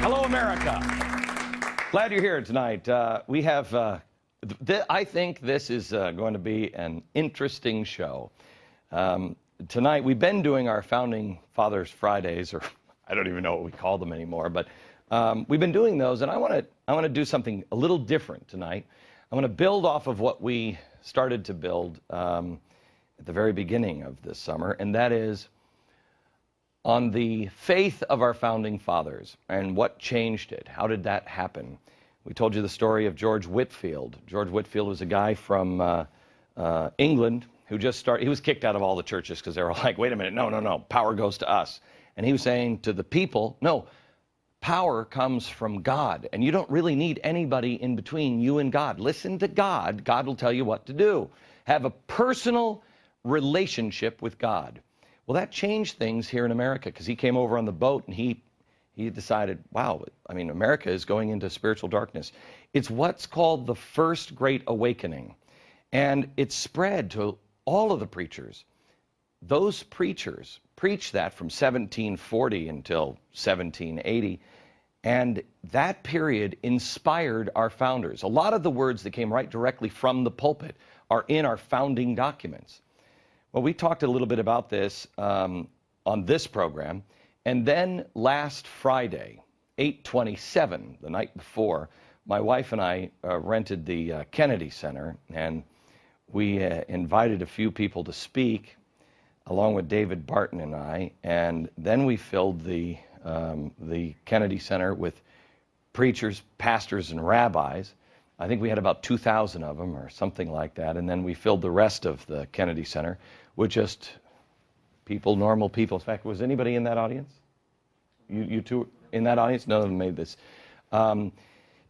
Hello, America. Glad you're here tonight. We have, I think this is going to be an interesting show. Tonight, we've been doing our Founding Fathers Fridays, or I don't even know what we call them anymore, but we've been doing those, and I want to do something a little different tonight. I want to build off of what we started to build at the very beginning of this summer, and that is on the faith of our Founding Fathers and what changed it. How did that happen? We told you the story of George Whitefield. George Whitefield was a guy from England who just started. He was kicked out of all the churches because they were like, wait a minute, no, power goes to us. And he was saying to the people, no, power comes from God, and you don't really need anybody in between you and God. Listen to God. God will tell you what to do. Have a personal relationship with God. Well, that changed things here in America because he came over on the boat and he decided, wow, I mean, America is going into spiritual darkness. It's what's called the First Great Awakening, and it spread to all of the preachers. Those preachers preached that from 1740 until 1780, and that period inspired our founders. A lot of the words that came right directly from the pulpit are in our founding documents. Well, we talked a little bit about this on this program, and then last Friday, 8/27, the night before, my wife and I rented the Kennedy Center, and we invited a few people to speak, along with David Barton and I, and then we filled the Kennedy Center with preachers, pastors, and rabbis. I think we had about 2,000 of them or something like that, and then we filled the rest of the Kennedy Center with just people, normal people. In fact, was anybody in that audience? You two in that audience? None of them made this.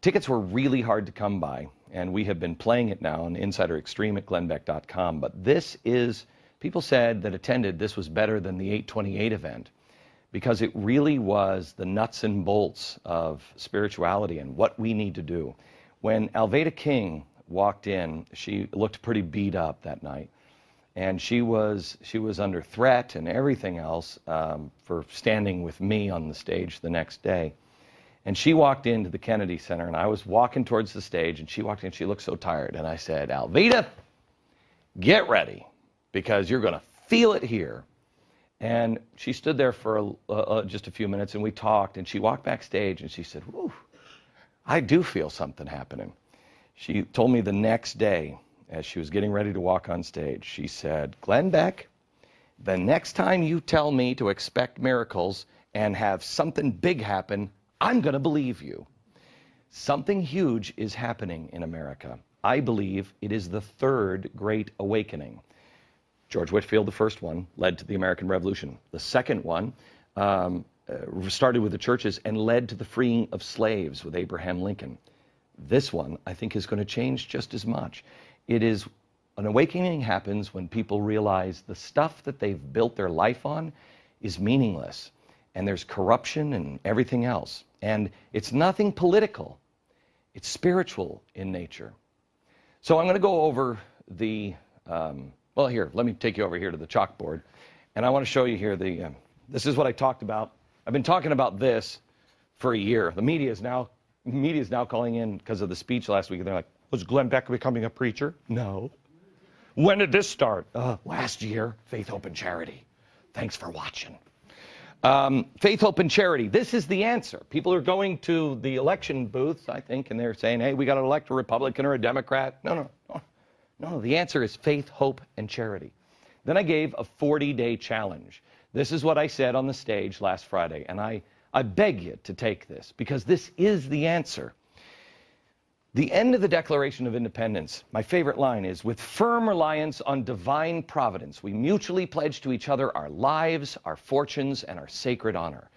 Tickets were really hard to come by, and we have been playing it now on Insider Extreme at glennbeck.com, but this is, people said that attended, this was better than the 828 event because it really was the nuts and bolts of spirituality and what we need to do. When Alveda King walked in, she looked pretty beat up that night, and she was under threat and everything else for standing with me on the stage the next day. And she walked into the Kennedy Center, and I was walking towards the stage, and she walked in, she looked so tired, and I said, Alveda, get ready, because you're going to feel it here. And she stood there for just a few minutes, and we talked, and she walked backstage, and she said, whew, I do feel something happening. She told me the next day, as she was getting ready to walk on stage, she said, Glenn Beck, the next time you tell me to expect miracles and have something big happen, I'm going to believe you. Something huge is happening in America. I believe it is the Third Great Awakening. George Whitefield, the first one, led to the American Revolution. The second one started with the churches and led to the freeing of slaves with Abraham Lincoln. This one, I think, is going to change just as much. It is, an awakening happens when people realize the stuff that they've built their life on is meaningless, and there's corruption and everything else. And it's nothing political. It's spiritual in nature. So I'm going to go over the, well, here, let me take you over here to the chalkboard, and I want to show you here the, this is what I talked about. I've been talking about this for a year. The media is now calling in because of the speech last week. And they're like, was Glenn Beck becoming a preacher? No. When did this start? Last year. Faith, Hope, and Charity. Thanks for watching. Faith, Hope, and Charity. This is the answer. People are going to the election booths, I think, and they're saying, hey, we got to elect a Republican or a Democrat. No. The answer is faith, hope, and charity. Then I gave a 40-day challenge. This is what I said on the stage last Friday, and I beg you to take this, because this is the answer. The end of the Declaration of Independence, my favorite line is, with firm reliance on divine providence, we mutually pledge to each other our lives, our fortunes, and our sacred honor.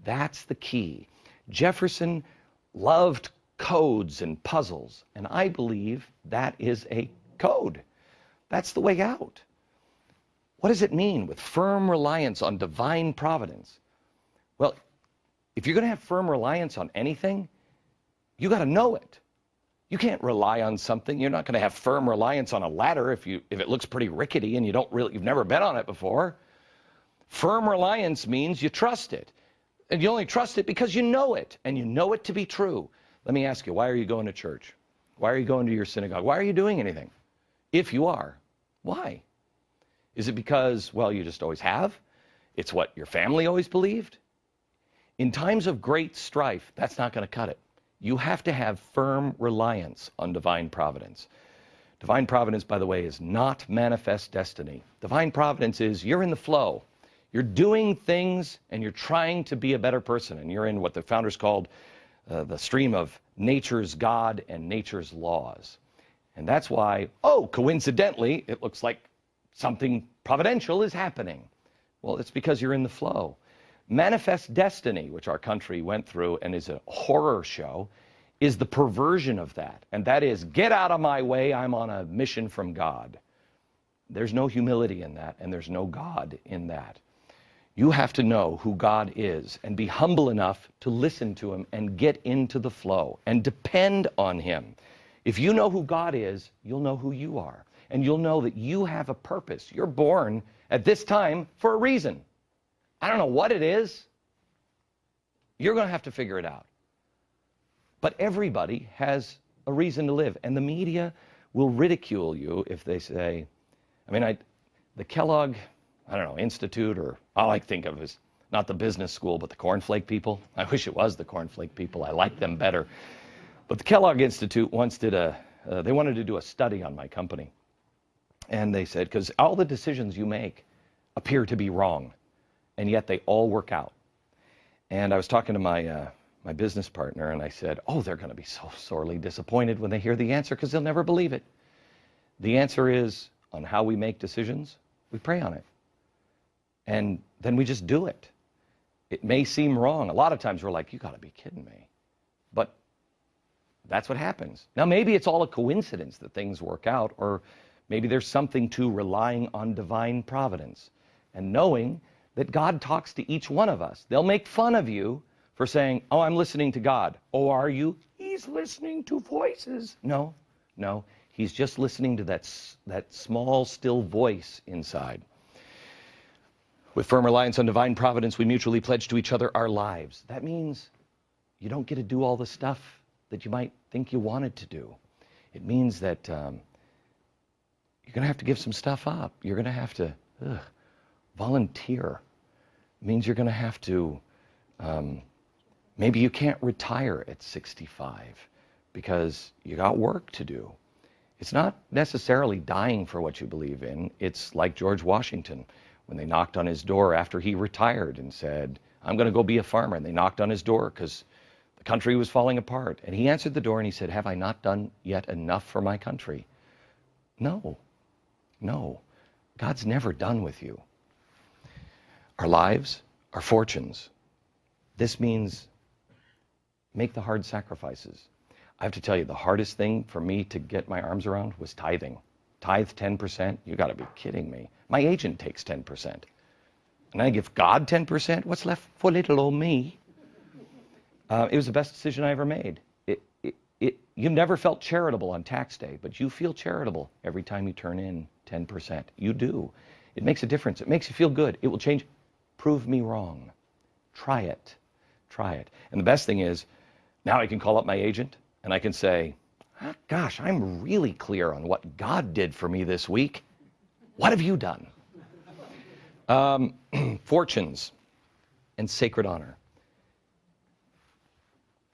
That's the key. Jefferson loved codes and puzzles, and I believe that is a code. That's the way out. What does it mean, with firm reliance on divine providence? Well, if you're going to have firm reliance on anything, you got to know it. You can't rely on something. You're not going to have firm reliance on a ladder if it looks pretty rickety and you've never been on it before. Firm reliance means you trust it. And you only trust it because you know it, and you know it to be true. Let me ask you, why are you going to church? Why are you going to your synagogue? Why are you doing anything? If you are, why? Is it because, well, you just always have? It's what your family always believed? In times of great strife, that's not going to cut it. You have to have firm reliance on divine providence. Divine providence, by the way, is not manifest destiny. Divine providence is you're in the flow. You're doing things and you're trying to be a better person. And you're in what the founders called the stream of nature's God and nature's laws. And that's why, oh, coincidentally, it looks like something providential is happening. Well, it's because you're in the flow. Manifest destiny, which our country went through and is a horror show, is the perversion of that. And that is, get out of my way, I'm on a mission from God. There's no humility in that, and there's no God in that. You have to know who God is and be humble enough to listen to him and get into the flow and depend on him. If you know who God is, you'll know who you are. And you'll know that you have a purpose. You're born at this time for a reason. I don't know what it is. You're going to have to figure it out. But everybody has a reason to live. And the media will ridicule you if they say, the Kellogg, Institute, or all I think of is not the business school, but the cornflake people. I wish it was the cornflake people. I like them better. But the Kellogg Institute once did they wanted to do a study on my company. And they said, because all the decisions you make appear to be wrong, and yet they all work out. And I was talking to my business partner, and I said, oh, they're going to be so sorely disappointed when they hear the answer, because they'll never believe it. The answer is, on how we make decisions, we pray on it. And then we just do it. It may seem wrong. A lot of times we're like, you got to be kidding me. But that's what happens. Now, maybe it's all a coincidence that things work out, or maybe there's something to relying on divine providence and knowing that God talks to each one of us. They'll make fun of you for saying, oh, I'm listening to God. Oh, are you? He's listening to voices. No. He's just listening to that small, still voice inside. With firm reliance on divine providence, we mutually pledge to each other our lives. That means you don't get to do all the stuff that you might think you wanted to do. It means that you're going to have to give some stuff up. You're going to have to volunteer. It means you're going to have to, maybe you can't retire at 65 because you got work to do. It's not necessarily dying for what you believe in. It's like George Washington when they knocked on his door after he retired and said, I'm going to go be a farmer. And they knocked on his door because the country was falling apart. And he answered the door and he said, have I not done yet enough for my country? No. God's never done with you. Our lives, our fortunes. This means make the hard sacrifices. I have to tell you, the hardest thing for me to get my arms around was tithing. Tithe 10%? You got to be kidding me. My agent takes 10%. And I give God 10%? What's left for little old me? It was the best decision I ever made. You never felt charitable on tax day, but you feel charitable every time you turn in 10%. You do. It makes a difference. It makes you feel good. It will change. Prove me wrong. Try it. And the best thing is, now I can call up my agent and I can say, gosh, I'm really clear on what God did for me this week. What have you done? Fortunes and sacred honor.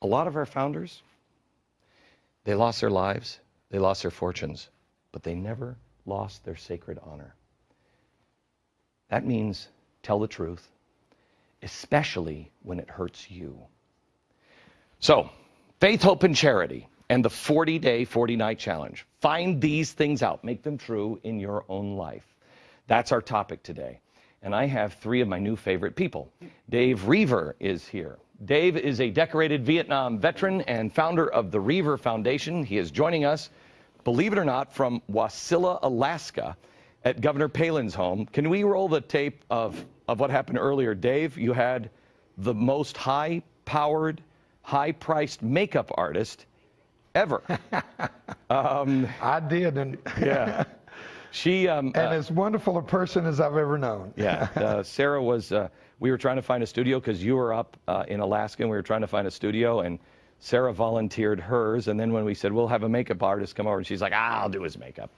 A lot of our founders, they lost their lives, they lost their fortunes, but they never lost their sacred honor. That means tell the truth, especially when it hurts you. So, faith, hope, and charity, and the 40-day, 40-night challenge. Find these things out. Make them true in your own life. That's our topic today. And I have three of my new favorite people. Dave Reaver is here. Dave is a decorated Vietnam veteran and founder of the Reaver Foundation. He is joining us, believe it or not, from Wasilla, Alaska, at Governor Palin's home. Can we roll the tape of what happened earlier? Dave, you had the most high-powered, high-priced makeup artist ever. I did. And yeah. And as wonderful a person as I've ever known. Yeah, Sarah was, we were trying to find a studio because you were up in Alaska, and we were trying to find a studio, and Sarah volunteered hers, and then when we said, we'll have a makeup artist come over, and she's like, I'll do his makeup.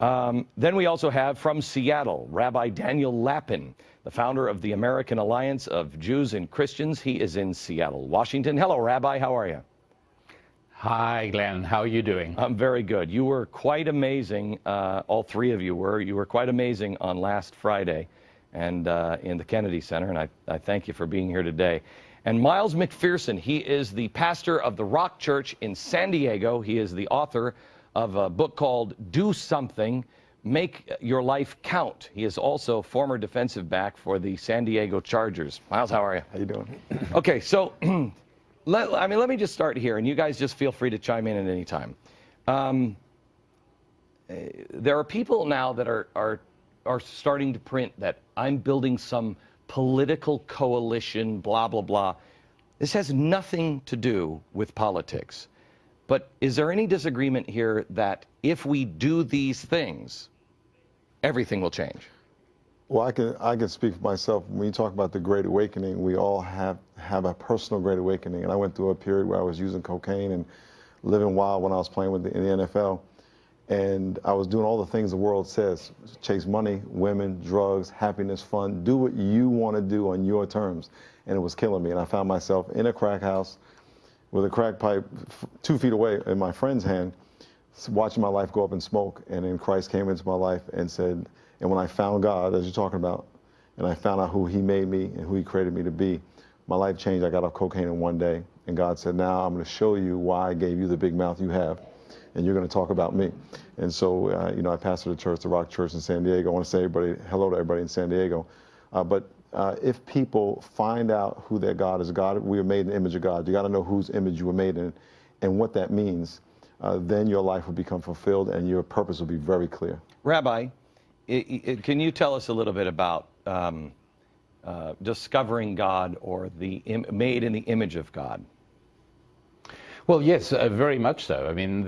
Then we also have from Seattle, Rabbi Daniel Lapin, the founder of the American Alliance of Jews and Christians. He is in Seattle, Washington. Hello, Rabbi. How are you? Hi, Glenn. How are you doing? I'm very good. You were quite amazing. All three of you were. You were quite amazing on last Friday and in the Kennedy Center, and I thank you for being here today. And Miles McPherson, he is the pastor of the Rock Church in San Diego. He is the author of a book called Do Something, Make Your Life Count. He is also former defensive back for the San Diego Chargers. Miles, how are you? How you doing? Okay, so let me just start here, and you guys just feel free to chime in at any time. There are people now that are starting to print that I'm building some political coalition, blah, blah, blah. This has nothing to do with politics. But is there any disagreement here that if we do these things, everything will change? Well, I can speak for myself. When you talk about the Great Awakening, we all have a personal Great Awakening. And I went through a period where I was using cocaine and living wild when I was playing in the NFL. And I was doing all the things the world says: chase money, women, drugs, happiness, fun, do what you want to do on your terms. And it was killing me. And I found myself in a crack house with a crack pipe 2 feet away in my friend's hand, watching my life go up in smoke. And then Christ came into my life and said, and when I found God, as you're talking about, and I found out who he made me and who he created me to be, my life changed. I got off cocaine in one day. And God said, now I'm going to show you why I gave you the big mouth you have, and you're going to talk about me. And so, I pastor the church, the Rock Church in San Diego. I want to say hello to everybody in San Diego. But if people find out who their God is, we are made in the image of God. You got to know whose image you were made in and what that means. Then your life will become fulfilled and your purpose will be very clear. Rabbi, can you tell us a little bit about discovering God, or made in the image of God? Well, yes, very much so. I mean,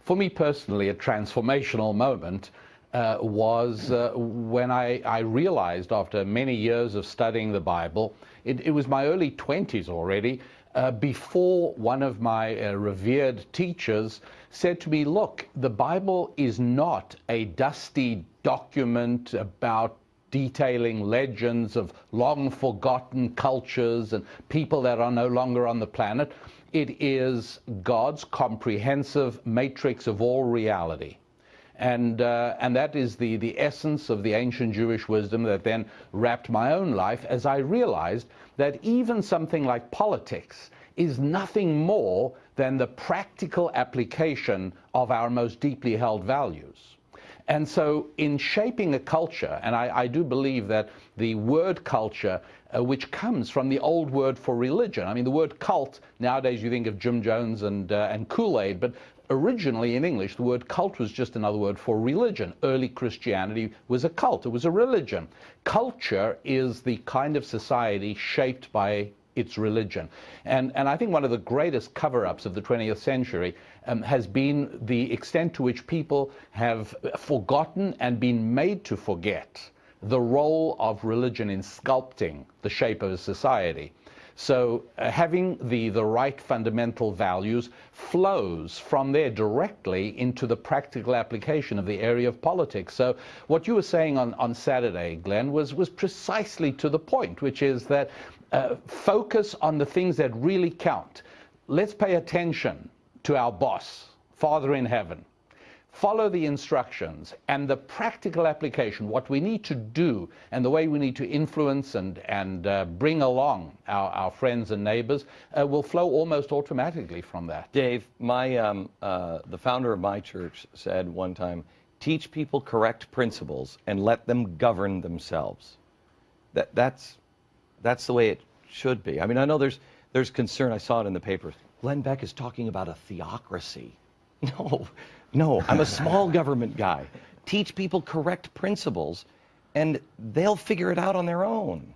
for me personally, a transformational moment was when I realized, after many years of studying the Bible, it was my early 20s already, before one of my revered teachers said to me, look, the Bible is not a dusty document about detailing legends of long forgotten cultures and people that are no longer on the planet. It is God's comprehensive matrix of all reality. And that is the essence of the ancient Jewish wisdom that then wrapped my own life, as I realized that even something like politics is nothing more than the practical application of our most deeply held values. And so in shaping a culture, and I do believe that the word culture, which comes from the old word for religion. I mean, the word cult, nowadays you think of Jim Jones and Kool-Aid, but originally in English, the word cult was just another word for religion. Early Christianity was a cult. It was a religion. Culture is the kind of society shaped by its religion. And I think one of the greatest cover-ups of the 20th century has been the extent to which people have forgotten and been made to forget the role of religion in sculpting the shape of a society. So having the right fundamental values flows from there directly into the practical application of the area of politics. So what you were saying on Saturday, Glenn, was precisely to the point, which is that focus on the things that really count. Let's pay attention to our boss, Father in heaven. Follow the instructions, and the practical application, what we need to do and the way we need to influence and bring along our friends and neighbors will flow almost automatically from that. Dave, the founder of my church said one time, teach people correct principles and let them govern themselves. That's the way it should be. I mean, I know there's concern. I saw it in the papers. Glenn Beck is talking about a theocracy. No, I'm a small government guy. Teach people correct principles, and they'll figure it out on their own.